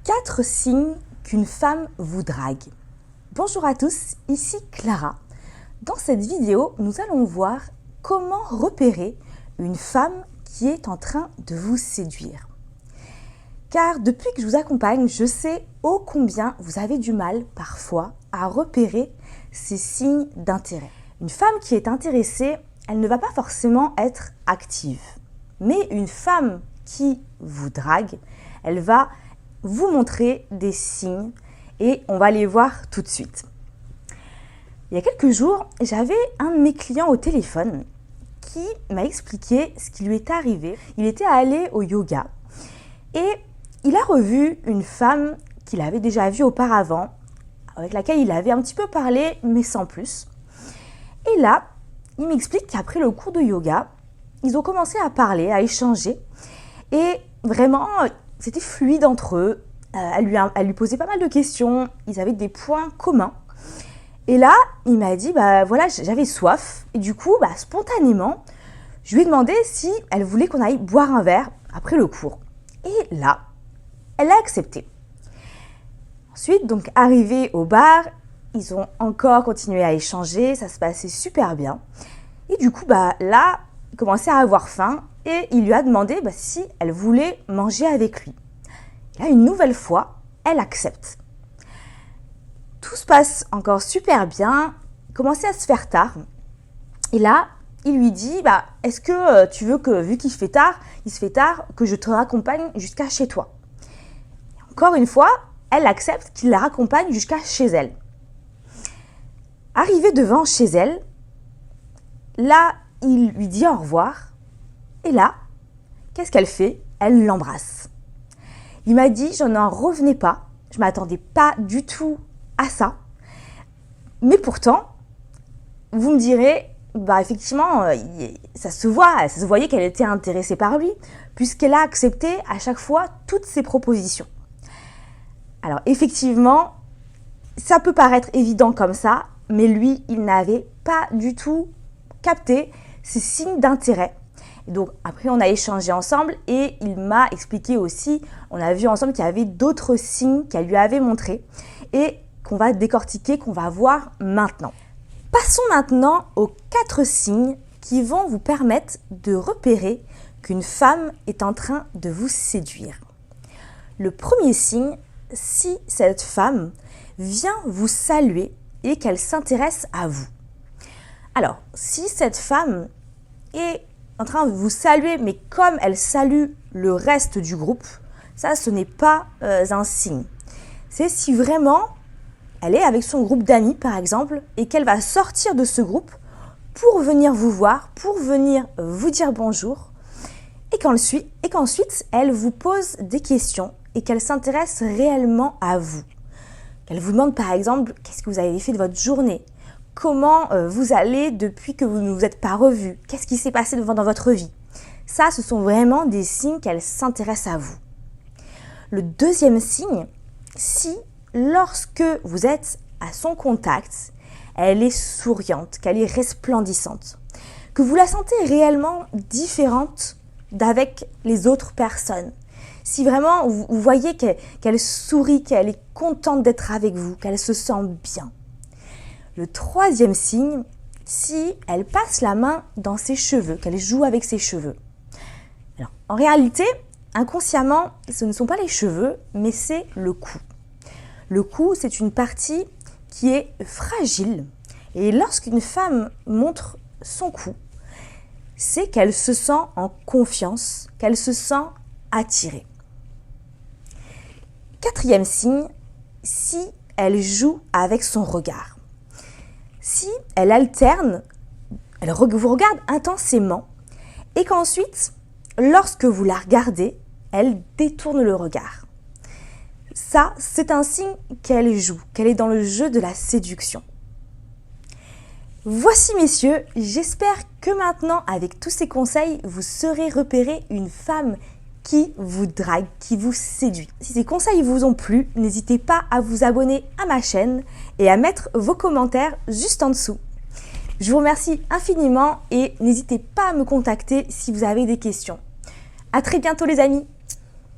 4 signes qu'une femme vous drague. Bonjour à tous, ici Clara. Dans cette vidéo, nous allons voir comment repérer une femme qui est en train de vous séduire. Car depuis que je vous accompagne, je sais ô combien vous avez du mal parfois à repérer ces signes d'intérêt. Une femme qui est intéressée, elle ne va pas forcément être active. Mais une femme qui vous drague, elle va vous montrer des signes et on va les voir tout de suite. Il y a quelques jours, j'avais un de mes clients au téléphone qui m'a expliqué ce qui lui était arrivé. Il était allé au yoga et il a revu une femme qu'il avait déjà vue auparavant, avec laquelle il avait un petit peu parlé, mais sans plus. Et là, il m'explique qu'après le cours de yoga, ils ont commencé à parler, à échanger. Et vraiment, c'était fluide entre eux. Elle lui posait pas mal de questions. Ils avaient des points communs. Et là, il m'a dit, voilà, j'avais soif. Et du coup, spontanément, je lui ai demandé si elle voulait qu'on aille boire un verre après le cours. Et là, elle a accepté. Ensuite, donc, arrivés au bar, ils ont encore continué à échanger. Ça se passait super bien. Et du coup, là, il commençait à avoir faim. Et il lui a demandé si elle voulait manger avec lui. Et là, une nouvelle fois, elle accepte. Tout se passe encore super bien. Il commençait à se faire tard. Et là, il lui dit, est-ce que tu veux que, vu qu'il se fait tard, que je te raccompagne jusqu'à chez toi? Et encore une fois, elle accepte qu'il la raccompagne jusqu'à chez elle. Arrivé devant chez elle, là, il lui dit au revoir. Et là, qu'est-ce qu'elle fait? Elle l'embrasse. Il m'a dit, je n'en revenais pas. Je ne m'attendais pas du tout à ça. Mais pourtant, vous me direz, effectivement, ça se voyait qu'elle était intéressée par lui, puisqu'elle a accepté à chaque fois toutes ses propositions. Alors effectivement, ça peut paraître évident comme ça, mais lui, il n'avait pas du tout capté ces signes d'intérêt. Et donc après, on a échangé ensemble et il m'a expliqué aussi, on a vu ensemble qu'il y avait d'autres signes qu'elle lui avait montrés et qu'on va décortiquer, qu'on va voir maintenant. Passons maintenant aux 4 signes qui vont vous permettre de repérer qu'une femme est en train de vous séduire. Le premier signe, si cette femme vient vous saluer et qu'elle s'intéresse à vous. Alors, si cette femme est en train de vous saluer, mais comme elle salue le reste du groupe, ça, ce n'est pas un signe. C'est si vraiment elle est avec son groupe d'amis, par exemple, et qu'elle va sortir de ce groupe pour venir vous voir, pour venir vous dire bonjour, et qu'ensuite, elle vous pose des questions et qu'elle s'intéresse réellement à vous. Qu'elle vous demande, par exemple, qu'est-ce que vous avez fait de votre journée ? Comment vous allez depuis que vous ne vous êtes pas revus? Qu'est-ce qui s'est passé dans votre vie? Ça, ce sont vraiment des signes qu'elle s'intéresse à vous. Le deuxième signe, si lorsque vous êtes à son contact, elle est souriante, qu'elle est resplendissante, que vous la sentez réellement différente d'avec les autres personnes. Si vraiment vous voyez qu'elle sourit, qu'elle est contente d'être avec vous, qu'elle se sent bien. Le troisième signe, si elle passe la main dans ses cheveux, qu'elle joue avec ses cheveux. Alors, en réalité, inconsciemment, ce ne sont pas les cheveux, mais c'est le cou. Le cou, c'est une partie qui est fragile. Et lorsqu'une femme montre son cou, c'est qu'elle se sent en confiance, qu'elle se sent attirée. Quatrième signe, si elle joue avec son regard. Si elle alterne, elle vous regarde intensément et qu'ensuite, lorsque vous la regardez, elle détourne le regard. Ça, c'est un signe qu'elle joue, qu'elle est dans le jeu de la séduction. Voici messieurs, j'espère que maintenant, avec tous ces conseils, vous saurez repérer une femme qui vous drague, qui vous séduit. Si ces conseils vous ont plu, n'hésitez pas à vous abonner à ma chaîne et à mettre vos commentaires juste en dessous. Je vous remercie infiniment et n'hésitez pas à me contacter si vous avez des questions. À très bientôt les amis!